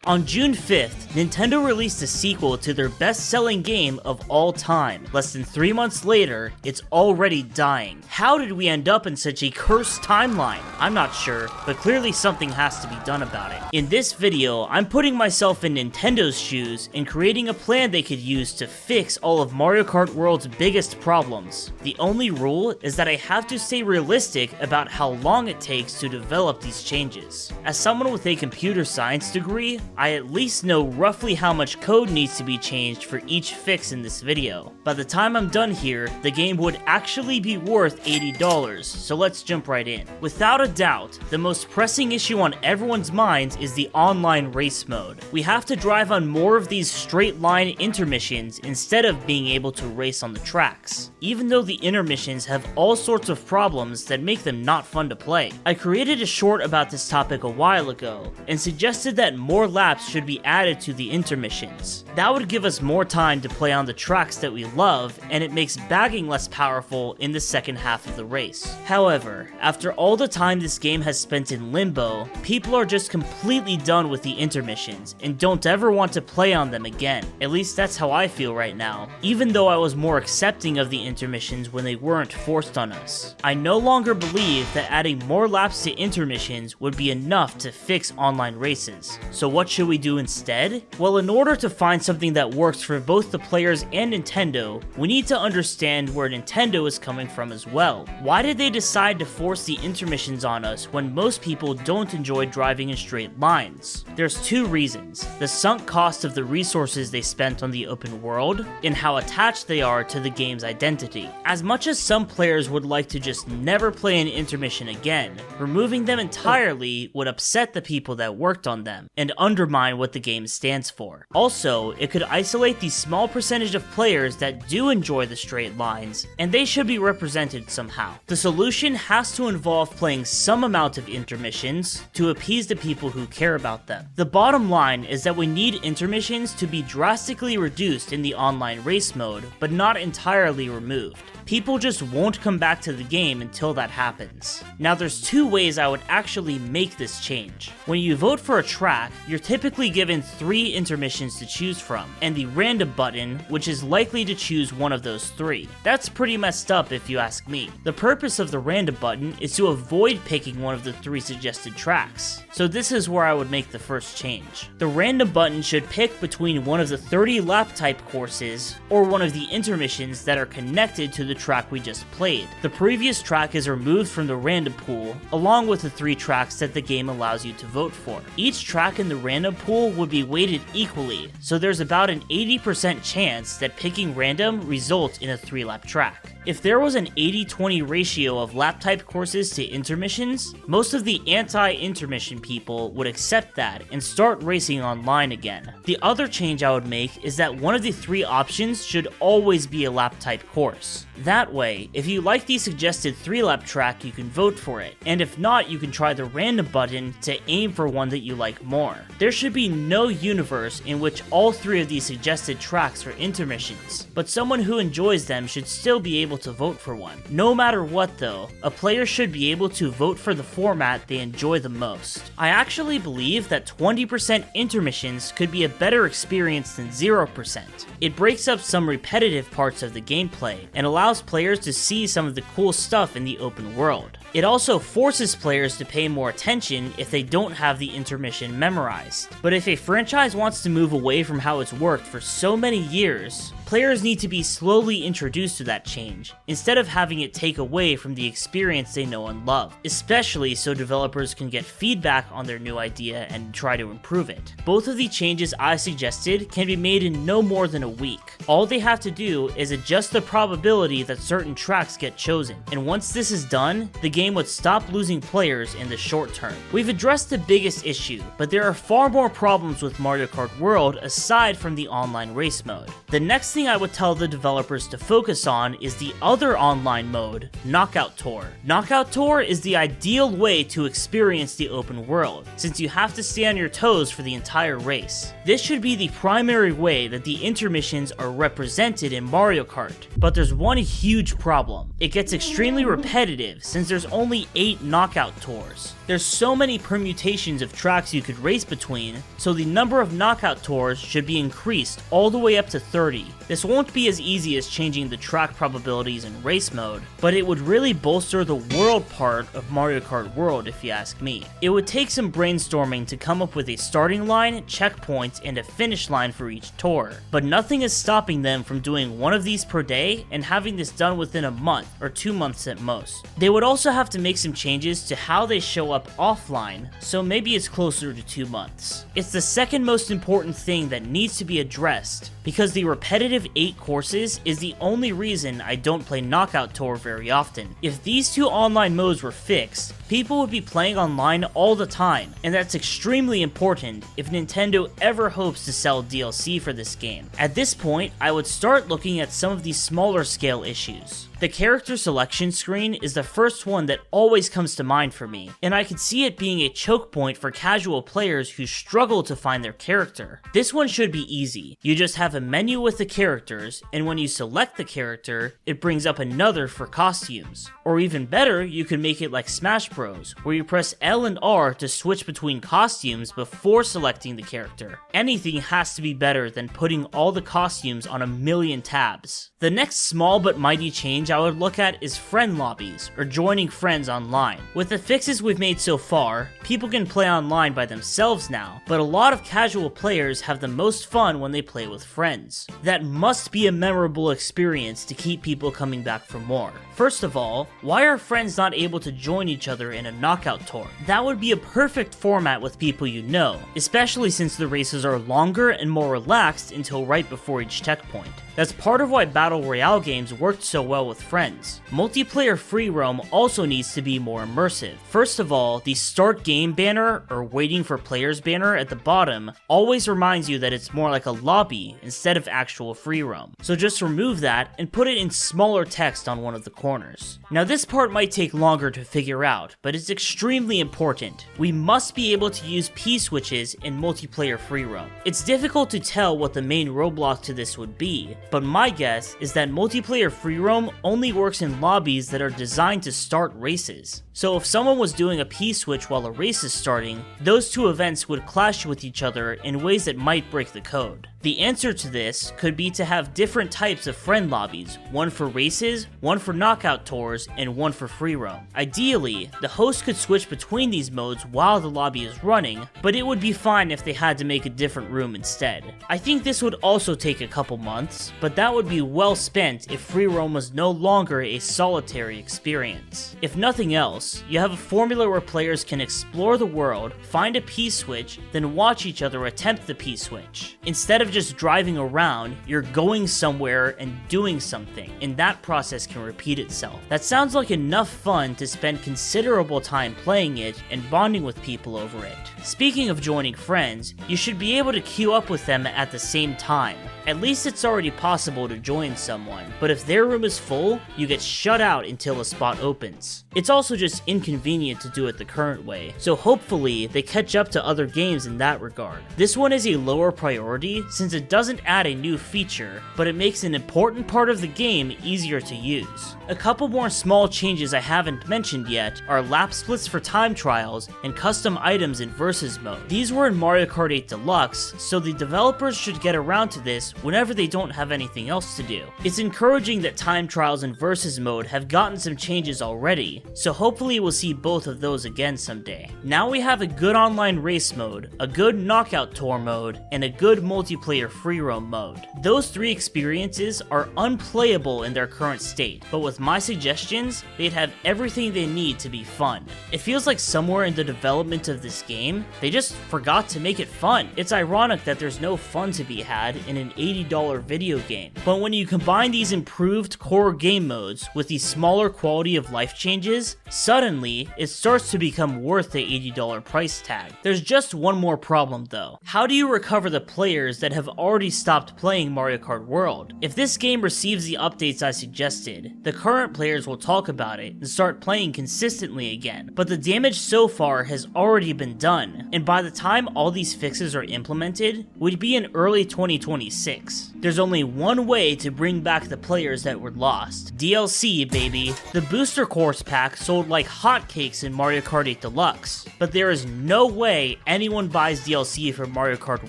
On June 5th, Nintendo released a sequel to their best-selling game of all time. Less than 3 months later, it's already dying. How did we end up in such a cursed timeline? I'm not sure, but clearly something has to be done about it. In this video, I'm putting myself in Nintendo's shoes and creating a plan they could use to fix all of Mario Kart World's biggest problems. The only rule is that I have to stay realistic about how long it takes to develop these changes. As someone with a computer science degree, I at least know roughly how much code needs to be changed for each fix in this video. By the time I'm done here, the game would actually be worth $80, so let's jump right in. Without a doubt, the most pressing issue on everyone's minds is the online race mode. We have to drive on more of these straight line intermissions instead of being able to race on the tracks, even though the intermissions have all sorts of problems that make them not fun to play. I created a short about this topic a while ago, and suggested that more laps should be added to the intermissions. That would give us more time to play on the tracks that we love, and it makes bagging less powerful in the second half of the race. However, after all the time this game has spent in limbo, people are just completely done with the intermissions and don't ever want to play on them again. At least that's how I feel right now, even though I was more accepting of the intermissions when they weren't forced on us. I no longer believe that adding more laps to intermissions would be enough to fix online races. So what should we do instead? Well, in order to find something that works for both the players and Nintendo, we need to understand where Nintendo is coming from as well. Why did they decide to force the intermissions on us when most people don't enjoy driving in straight lines? There's two reasons: the sunk cost of the resources they spent on the open world, and how attached they are to the game's identity. As much as some players would like to just never play an intermission again, removing them entirely would upset the people that worked on them, and undermine what the game stands for. Also, it could isolate the small percentage of players that do enjoy the straight lines, and they should be represented somehow. The solution has to involve playing some amount of intermissions to appease the people who care about them. The bottom line is that we need intermissions to be drastically reduced in the online race mode, but not entirely removed. People just won't come back to the game until that happens. Now, there's two ways I would actually make this change. When you vote for a track, you're typically given 3 intermissions to choose from, and the random button, which is likely to choose one of those 3. That's pretty messed up if you ask me. The purpose of the random button is to avoid picking one of the 3 suggested tracks, so this is where I would make the first change. The random button should pick between one of the 30 lap type courses, or one of the intermissions that are connected to the track we just played. The previous track is removed from the random pool, along with the 3 tracks that the game allows you to vote for. Each track in the random pool would be weighted equally, so there's about an 80% chance that picking random results in a 3-lap track. If there was an 80-20 ratio of lap type courses to intermissions, most of the anti-intermission people would accept that and start racing online again. The other change I would make is that one of the 3 options should always be a lap type course. That way, if you like the suggested 3-lap track, you can vote for it, and if not, you can try the random button to aim for one that you like more. There should be no universe in which all 3 of these suggested tracks are intermissions, but someone who enjoys them should still be able to vote for one. No matter what though, a player should be able to vote for the format they enjoy the most. I actually believe that 20% intermissions could be a better experience than 0%. It breaks up some repetitive parts of the gameplay, and allows players to see some of the cool stuff in the open world. It also forces players to pay more attention if they don't have the intermission memorized. But if a franchise wants to move away from how it's worked for so many years, players need to be slowly introduced to that change, instead of having it take away from the experience they know and love, especially so developers can get feedback on their new idea and try to improve it. Both of the changes I suggested can be made in no more than a week. All they have to do is adjust the probability that certain tracks get chosen, and once this is done, the game would stop losing players in the short term. We've addressed the biggest issue, but there are far more problems with Mario Kart World aside from the online race mode. The next thing thing I would tell the developers to focus on is the other online mode, Knockout Tour. Knockout Tour is the ideal way to experience the open world, since you have to stay on your toes for the entire race. This should be the primary way that the intermissions are represented in Mario Kart, but there's one huge problem. It gets extremely repetitive since there's only 8 knockout tours. There's so many permutations of tracks you could race between, so the number of knockout tours should be increased all the way up to 30. This won't be as easy as changing the track probabilities in race mode, but it would really bolster the world part of Mario Kart World if you ask me. It would take some brainstorming to come up with a starting line, checkpoints, and a finish line for each tour, but nothing is stopping them from doing one of these per day and having this done within a month or 2 months at most. They would also have to make some changes to how they show up offline, so maybe it's closer to 2 months. It's the second most important thing that needs to be addressed, because the repetitive 8 courses is the only reason I don't play Knockout Tour very often. If these 2 online modes were fixed, people would be playing online all the time, and that's extremely important if Nintendo ever hopes to sell DLC for this game. At this point, I would start looking at some of these smaller scale issues. The character selection screen is the first one that always comes to mind for me, and I could see it being a choke point for casual players who struggle to find their character. This one should be easy. You just have a menu with the characters, and when you select the character, it brings up another for costumes. Or even better, you could make it like Smash Bros, where you press L and R to switch between costumes before selecting the character. Anything has to be better than putting all the costumes on a million tabs. The next small but mighty change I would look at is friend lobbies, or joining friends online. With the fixes we've made so far, people can play online by themselves now, but a lot of casual players have the most fun when they play with friends. That must be a memorable experience to keep people coming back for more. First of all, why are friends not able to join each other in a knockout tour? That would be a perfect format with people you know, especially since the races are longer and more relaxed until right before each checkpoint. That's part of why Battle Royale games worked so well with friends. Multiplayer free roam also needs to be more immersive. First of all, the start game banner, or waiting for players banner at the bottom, always reminds you that it's more like a lobby instead of actual free roam. So just remove that and put it in smaller text on one of the corners. Now this part might take longer to figure out, but it's extremely important. We must be able to use P-switches in multiplayer free roam. It's difficult to tell what the main roadblock to this would be, but my guess is that multiplayer free roam only works in lobbies that are designed to start races. So if someone was doing a P-switch while a race is starting, those two events would clash with each other in ways that might break the code. The answer to this could be to have different types of friend lobbies, one for races, one for knockout tours, and one for free roam. Ideally, the host could switch between these modes while the lobby is running, but it would be fine if they had to make a different room instead. I think this would also take a couple months, but that would be well spent if free roam was no longer a solitary experience. If nothing else, you have a formula where players can explore the world, find a P-switch, then watch each other attempt the P-switch. Instead of just driving around, you're going somewhere and doing something, and that process can repeat itself. That sounds like enough fun to spend considerable time playing it and bonding with people over it. Speaking of joining friends, you should be able to queue up with them at the same time. At least it's already possible to join someone, but if their room is full, you get shut out until a spot opens. It's also just inconvenient to do it the current way, so hopefully they catch up to other games in that regard. This one is a lower priority since it doesn't add a new feature, but it makes an important part of the game easier to use. A couple more small changes I haven't mentioned yet are lap splits for time trials and custom items in Versus mode. These were in Mario Kart 8 Deluxe, so the developers should get around to this whenever they don't have anything else to do. It's encouraging that time trials in Versus mode have gotten some changes already, so hopefully we'll see both of those again someday. Now we have a good online race mode, a good knockout tour mode, and a good multiplayer free roam mode. Those 3 experiences are unplayable in their current state, but with my suggestions, they'd have everything they need to be fun. It feels like somewhere in the development of this game, they just forgot to make it fun. It's ironic that there's no fun to be had in an $80 video game. But when you combine these improved core game modes with these smaller quality of life changes, suddenly it starts to become worth the $80 price tag. There's just one more problem though. How do you recover the play players that have already stopped playing Mario Kart World. If this game receives the updates I suggested, the current players will talk about it and start playing consistently again. But the damage so far has already been done, and by the time all these fixes are implemented, we'd be in early 2026. There's only one way to bring back the players that were lost. DLC, baby. The Booster Course pack sold like hotcakes in Mario Kart 8 Deluxe, but there is no way anyone buys DLC for Mario Kart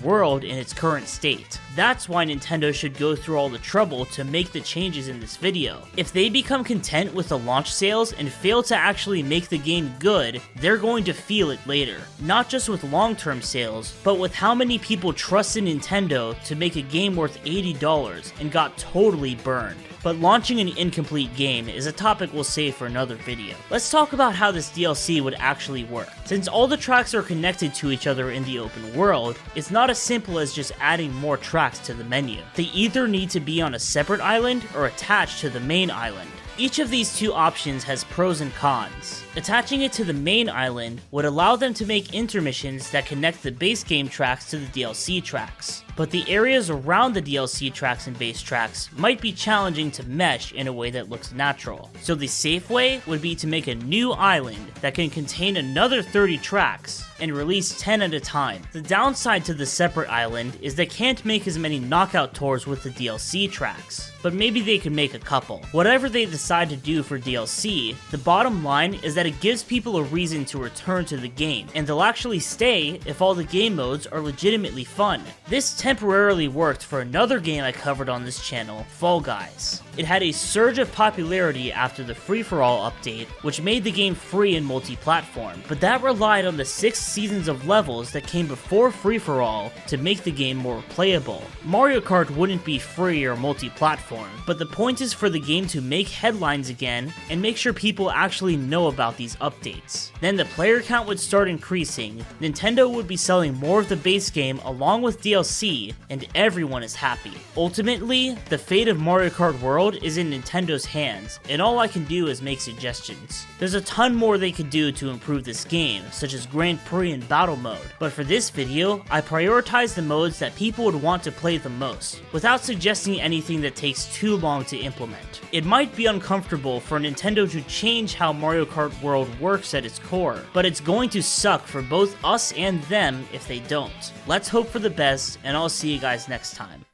World in its current state. That's why Nintendo should go through all the trouble to make the changes in this video. If they become content with the launch sales and fail to actually make the game good, they're going to feel it later. Not just with long-term sales, but with how many people trusted Nintendo to make a game worth $80 and got totally burned. But launching an incomplete game is a topic we'll save for another video. Let's talk about how this DLC would actually work. Since all the tracks are connected to each other in the open world, it's not as simple as just adding more tracks to the menu. They either need to be on a separate island or attached to the main island. Each of these two options has pros and cons. Attaching it to the main island would allow them to make intermissions that connect the base game tracks to the DLC tracks, but the areas around the DLC tracks and base tracks might be challenging to mesh in a way that looks natural. So the safe way would be to make a new island that can contain another 30 tracks and release 10 at a time. The downside to the separate island is they can't make as many knockout tours with the DLC tracks, but maybe they could make a couple. Whatever they decide to do for DLC, the bottom line is that it gives people a reason to return to the game, and they'll actually stay if all the game modes are legitimately fun. This temporarily worked for another game I covered on this channel, Fall Guys. It had a surge of popularity after the free-for-all update, which made the game free and multi-platform, but that relied on the 6 seasons of levels that came before free-for-all to make the game more playable. Mario Kart wouldn't be free or multi-platform, but the point is for the game to make headlines again and make sure people actually know about these updates. Then the player count would start increasing, Nintendo would be selling more of the base game along with DLC, and everyone is happy. Ultimately, the fate of Mario Kart World is in Nintendo's hands, and all I can do is make suggestions. There's a ton more they could do to improve this game, such as Grand Prix and Battle Mode, but for this video, I prioritized the modes that people would want to play the most, without suggesting anything that takes too long to implement. It might be uncomfortable for Nintendo to change how Mario Kart World works at its core, but it's going to suck for both us and them if they don't. Let's hope for the best, and I'll see you guys next time.